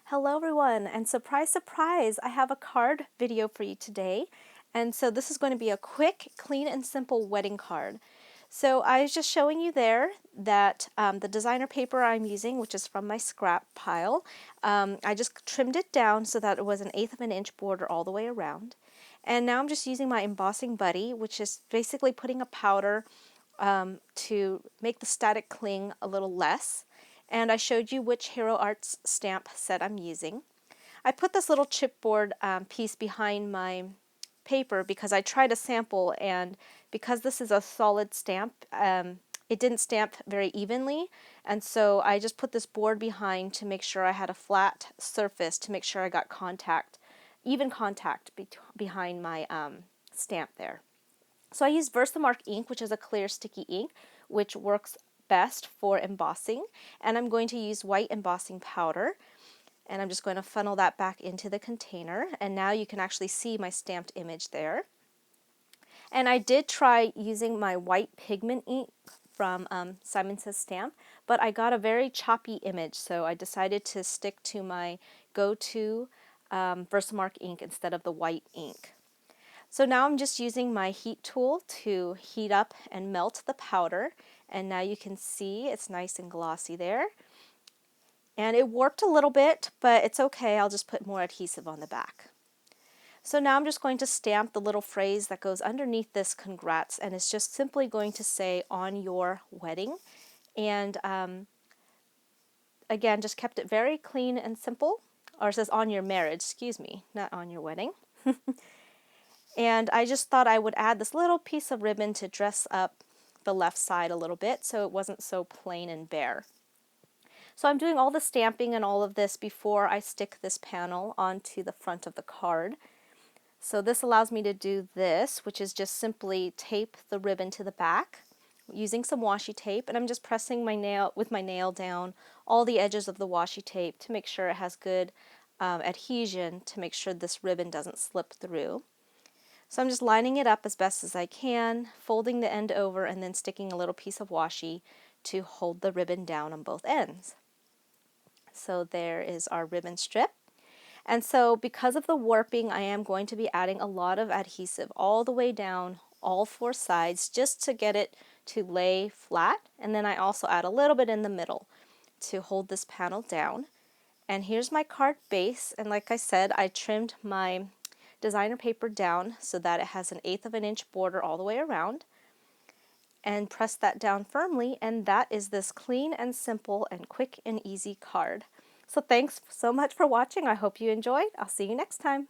Hello everyone, and surprise, surprise, I have a card video for you today. And so this is going to be a quick, clean, and simple wedding card. So I was just showing you there that the designer paper I'm using, which is from my scrap pile, I just trimmed it down so that it was 1/8 of an inch border all the way around. And now I'm just using my embossing buddy, which is basically putting a powder to make the static cling a little less. And I showed you which Hero Arts stamp set I'm using. I put this little chipboard piece behind my paper because I tried a sample, and because this is a solid stamp, it didn't stamp very evenly, and so I just put this board behind to make sure I had a flat surface to make sure I got even contact behind my stamp there. So I use Versamark ink, which is a clear sticky ink, which works best for embossing, and I'm going to use white embossing powder, and I'm just going to funnel that back into the container, and now you can actually see my stamped image there. And I did try using my white pigment ink from Simon Says Stamp, but I got a very choppy image, so I decided to stick to my go-to Versamark ink instead of the white ink. So now I'm just using my heat tool to heat up and melt the powder, and now you can see it's nice and glossy there. And it warped a little bit, but it's okay, I'll just put more adhesive on the back. So now I'm just going to stamp the little phrase that goes underneath this congrats, and it's just simply going to say on your wedding. And again, just kept it very clean and simple, or it says on your marriage, excuse me, not on your wedding. And I just thought I would add this little piece of ribbon to dress up the left side a little bit so it wasn't so plain and bare. So I'm doing all the stamping and all of this before I stick this panel onto the front of the card. So this allows me to do this, which is just simply tape the ribbon to the back using some washi tape, and I'm just pressing with my nail down all the edges of the washi tape to make sure it has good adhesion, to make sure this ribbon doesn't slip through. So I'm just lining it up as best as I can, folding the end over, and then sticking a little piece of washi to hold the ribbon down on both ends. So there is our ribbon strip. And so because of the warping, I am going to be adding a lot of adhesive all the way down all four sides just to get it to lay flat. And then I also add a little bit in the middle to hold this panel down. And here's my card base, and like I said, I trimmed my designer paper down so that it has 1/8 of an inch border all the way around, and press that down firmly, and that is this clean and simple and quick and easy card. So thanks so much for watching. I hope you enjoyed. I'll see you next time.